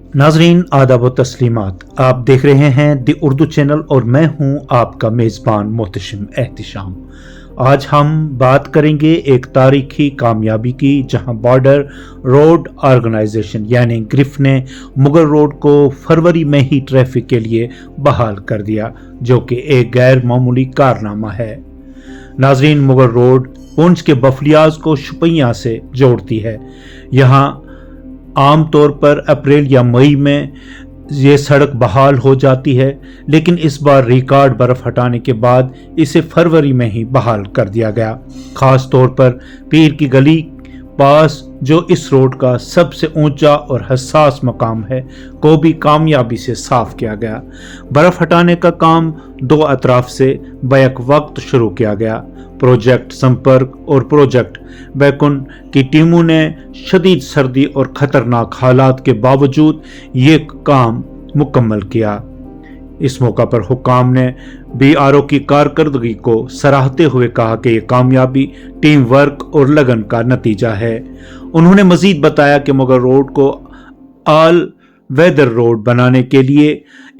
नाजरीन आदाब व तस्लीमात, आप देख रहे हैं दी उर्दू चैनल और मैं हूं आपका मेज़बान मोहतशिम एहतिशाम। आज हम बात करेंगे एक तारीखी कामयाबी की, जहां बॉर्डर रोड ऑर्गेनाइजेशन यानी ग्रिफ ने मुगल रोड को फरवरी में ही ट्रैफिक के लिए बहाल कर दिया, जो कि एक गैर मामूली कारनामा है। नाजरीन, मुगल रोड पुंछ के बफलियाज को शुपैया से जोड़ती है। यहाँ आम तौर पर अप्रैल या मई में ये सड़क बहाल हो जाती है, लेकिन इस बार रिकॉर्ड बर्फ हटाने के बाद इसे फरवरी में ही बहाल कर दिया गया। खास तौर पर पीर की गली पास, जो इस रोड का सबसे ऊंचा और हसास मकाम है, को भी कामयाबी से साफ किया गया। बर्फ हटाने का काम दो अतराफ से बैक वक्त शुरू किया गया। प्रोजेक्ट संपर्क और प्रोजेक्ट बैकुन की टीमों ने शदीद सर्दी और खतरनाक हालात के बावजूद ये काम मुकम्मल किया। इस मौका पर हुक्काम ने BRO की कारकर्दगी को सराहते हुए कहा कि यह कामयाबी टीम वर्क और लगन का नतीजा है। उन्होंने मजीद बताया कि मुगल रोड को ऑल वेदर रोड बनाने के लिए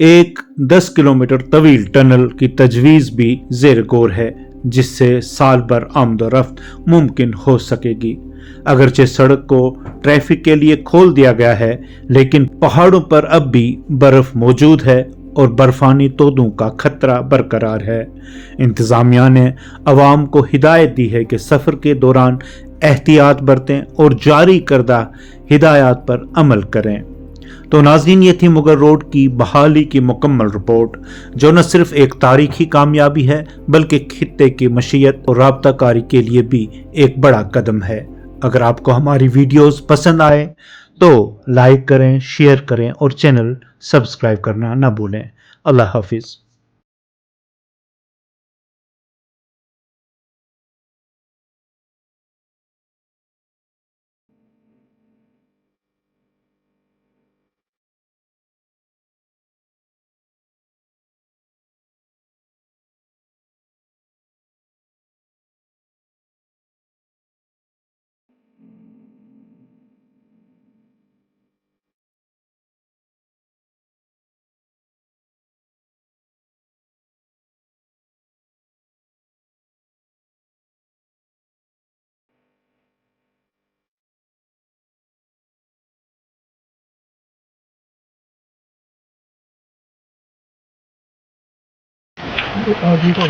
एक 10 किलोमीटर तवील टनल की तजवीज़ भी ज़ेर गौर है, जिससे साल भर आमदोरफ्त मुमकिन हो सकेगी। अगरचे सड़क को ट्रैफिक के लिए खोल दिया गया है, लेकिन पहाड़ों पर अब भी बर्फ मौजूद है और बर्फानी तोदों का खतरा बरकरार है। इंतजामिया ने अवाम को हिदायत दी है कि सफ़र के दौरान एहतियात बरतें और जारी करदा हिदायत पर अमल करें। तो नाज़रीन, ये थी मुगल रोड की बहाली की मुकम्मल रिपोर्ट, जो न सिर्फ एक तारीखी कामयाबी है बल्कि खित्ते की मशीयत और राब्ताकारी के लिए भी एक बड़ा कदम है। अगर आपको हमारी वीडियोस पसंद आए तो लाइक करें, शेयर करें और चैनल सब्सक्राइब करना ना भूलें। अल्लाह हाफिज़। आगे का